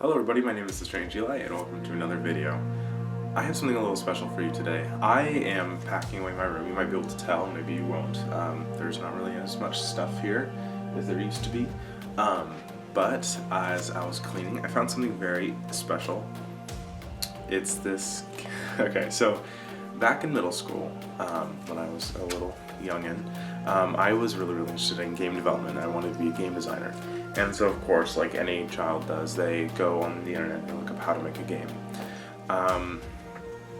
Hello everybody, my name is The Strange Eli and welcome to another video. I have something a little special for you today. I am packing away my room. You might be able to tell, maybe you won't. There's not really as much stuff here as there used to be. But as I was cleaning, I found something very special. It's this... Okay, so back in middle school, when I was a little youngin', I was really interested in game development. I wanted to be a game designer. And so, of course, like any child does, they go on the internet and look up how to make a game.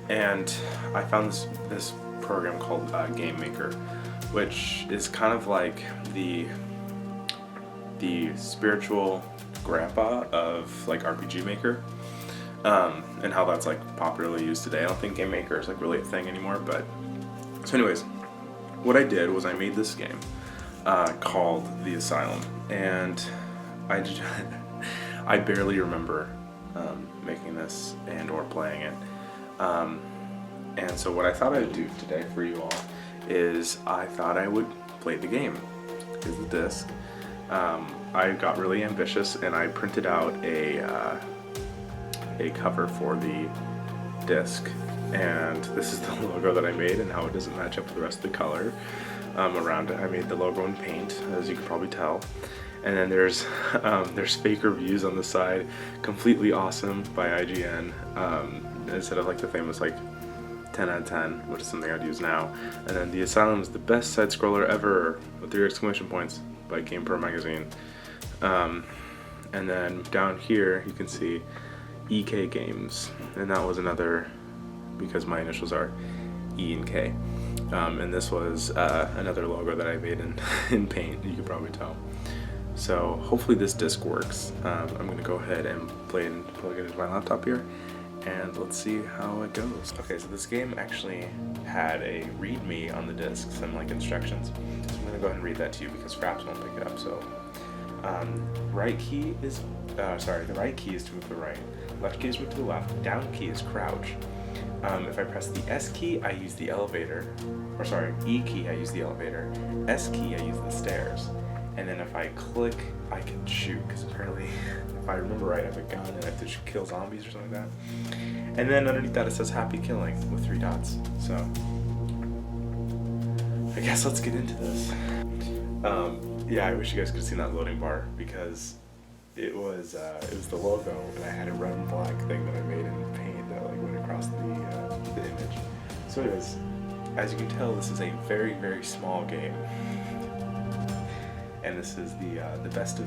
And I found this program called Game Maker, which is kind of like the spiritual grandpa of like RPG Maker, and how that's like popularly used today. I don't think Game Maker is like really a thing anymore, but so anyways, what I did was I made this game called the Asylum, and I barely remember making this and or playing it. And so what I thought I would do today for you all is I thought I would play the game. Here's the disc. I got really ambitious and I printed out a cover for the disc, and this is the logo that I made and how it doesn't match up with the rest of the color around it. I made the logo in paint, as you can probably tell. And then there's fake reviews on the side, completely awesome by IGN, instead of like the famous like 10 out of 10, which is something I'd use now. And then the Asylum is the best side scroller ever with 3 exclamation points by GamePro magazine. And then down here you can see EK Games, and that was another, because my initials are E and K. And this was another logo that I made in paint, you can probably tell. So hopefully this disc works. I'm going to go ahead and plug it into my laptop here, and let's see how it goes. Okay, so this game actually had a readme on the disc, some like instructions. So I'm going to go ahead and read that to you because Fraps won't pick it up. So the right key is to move to the right, left key is move to the left, down key is crouch. If I press the S key, I use the elevator, or sorry, E key, I use the elevator, S key, I use the stairs. And then if I click, I can shoot, because apparently, if I remember right, I have a gun and I have to kill zombies or something like that. And then underneath that it says happy killing with 3 dots. So, I guess let's get into this. Yeah, I wish you guys could have seen that loading bar, because it was the logo, and I had a red and black thing that I made in paint that like went across the image. So anyways, as you can tell, this is a very small game. And this is the best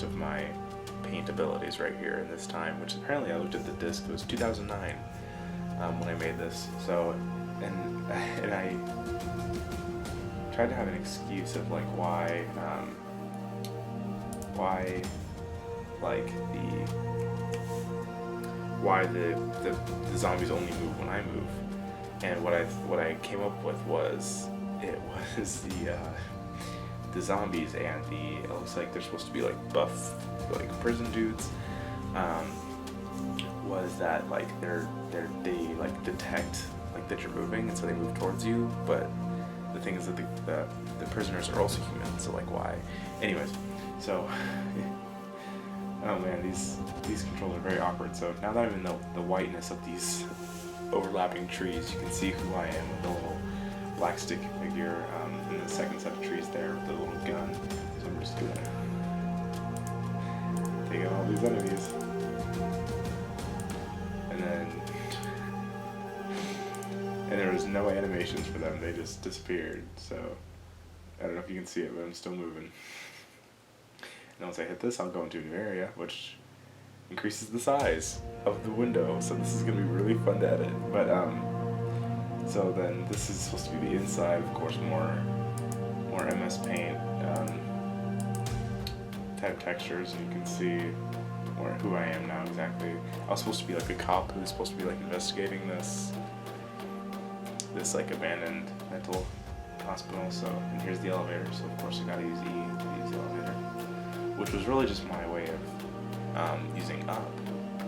of my paint abilities right here in this time, which apparently I looked at the disc, it was 2009 when I made this. So and I tried to have an excuse of like why the zombies only move when I move. And what I came up with was the zombies and it looks like they're supposed to be like buff like prison dudes. Was that like they like detect like that you're moving, and so they move towards you. But the thing is that the prisoners are also human, so like why? Anyways, so oh man, these controls are very awkward. So now that I'm in the whiteness of these overlapping trees, you can see who I am with the little black stick figure in the second set of trees there with the little gun. So I'm just gonna take out all these enemies, and there was no animations for them, they just disappeared. So I don't know if you can see it, but I'm still moving. And once I hit this, I'll go into a new area, which increases the size of the window, so this is going to be really fun to edit. But so then this is supposed to be the inside, of course, more MS Paint type textures, and you can see who I am now exactly. I was supposed to be like a cop who's supposed to be like investigating this like abandoned mental hospital. So, and here's the elevator, so of course I gotta use E to use the elevator, which was really just my way of using up.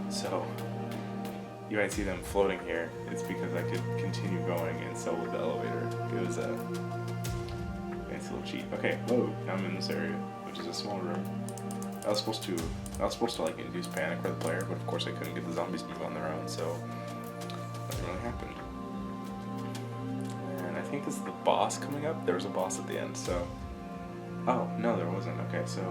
So you might see them floating here. It's because I could continue going and so with the elevator. It was a nice little cheat. Okay, whoa, now I'm in this area. which is a small room. I was supposed to like induce panic for the player, but of course I couldn't get the zombies to move on their own, so nothing really happened. And I think this is the boss coming up. There was a boss at the end, so oh no, there wasn't. Okay, so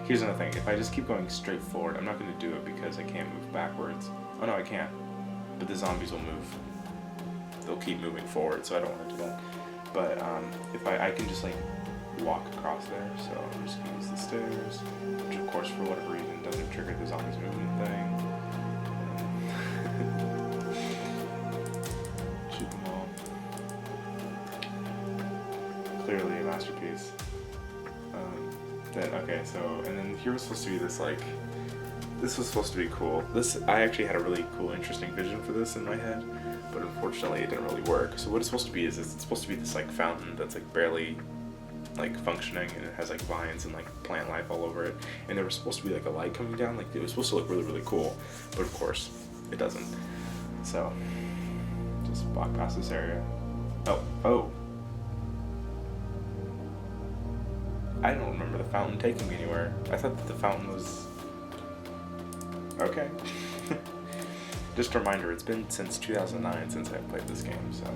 here's another thing. If I just keep going straight forward, I'm not going to do it because I can't move backwards. Oh no, I can, but the zombies will move. They'll keep moving forward, so I don't want to do that. But if I can just like walk across there, so I'm just gonna use the stairs, which of course for whatever reason doesn't trigger the zombies movement thing. Shoot them all. Clearly a masterpiece. Then okay, so and then here was supposed to be this like, this was supposed to be cool. I actually had a really cool, interesting vision for this in my head, but unfortunately it didn't really work. So what it's supposed to be is it's supposed to be this like fountain that's like barely like functioning, and it has like vines and like plant life all over it, and there was supposed to be like a light coming down, like it was supposed to look really, really cool, but of course it doesn't. So just walk past this area. Oh, I don't remember the fountain taking me anywhere. I thought that the fountain was okay. Just a reminder, it's been since 2009 since I played this game, so.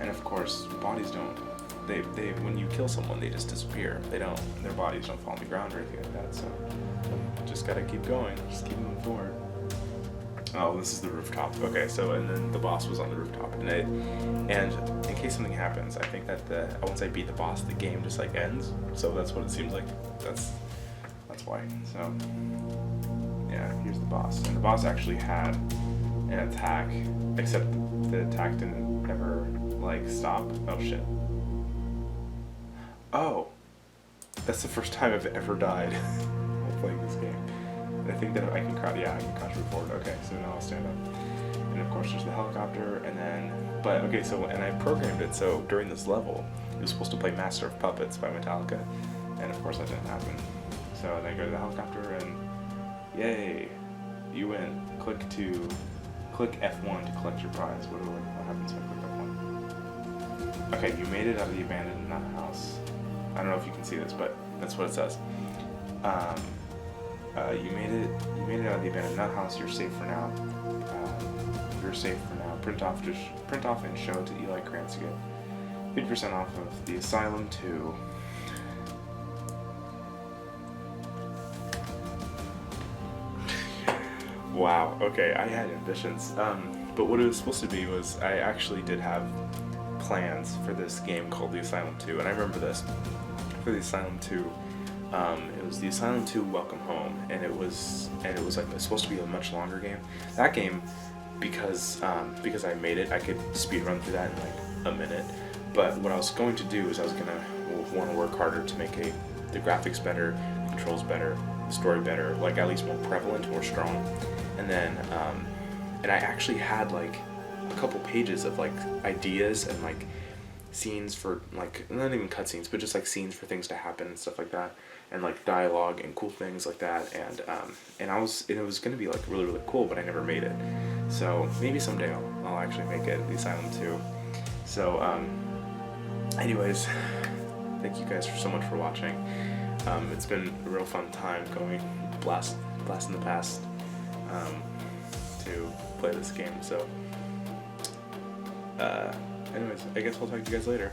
And of course, bodies don't, they when you kill someone, they just disappear. Their bodies don't fall on the ground or anything like that, so just gotta keep going, just keep moving forward. Oh, this is the rooftop. Okay, so, and then the boss was on the rooftop, and in case something happens, I think that once I beat the boss, the game just like ends, so that's what it seems like. That's why, so. Yeah, here's the boss. And the boss actually had an attack, except the attack didn't ever, like, stop. Oh, shit. Oh! That's the first time I've ever died while playing this game. And I think that I can crouch, yeah, I can crouch move forward. Okay, so now I'll stand up. And of course there's the helicopter, and then, but, okay, so, and I programmed it, so during this level, it was supposed to play Master of Puppets by Metallica, and of course that didn't happen. So then I go to the helicopter, and yay, you win. Click F1 to collect your prize. What happens if I click F1? Okay, you made it out of the abandoned nut house. I don't know if you can see this, but that's what it says. You made it out of the abandoned nut house. You're safe for now. You're safe for now. Print off and show it to Eli Krantz again. 50% off of the Asylum 2. Wow, okay, I had ambitions. But what it was supposed to be was, I actually did have plans for this game called the Asylum 2, and I remember this. For the Asylum 2, it was the Asylum 2 Welcome Home, and it was like, it's supposed to be a much longer game. That game, because I made it, I could speedrun through that in like a minute. But what I was going to do is I was gonna want to work harder to make the graphics better, the controls better, the story better, like at least more prevalent, more strong. And then, and I actually had like a couple pages of like ideas and like scenes for like, not even cutscenes, but just like scenes for things to happen and stuff like that, and like dialogue and cool things like that. And it was gonna be like really, really cool, but I never made it. So maybe someday I'll actually make it, the Asylum 2. So, anyways, thank you guys so much for watching. It's been a real fun time going blast in the past to play this game. So anyways, I guess I'll talk to you guys later.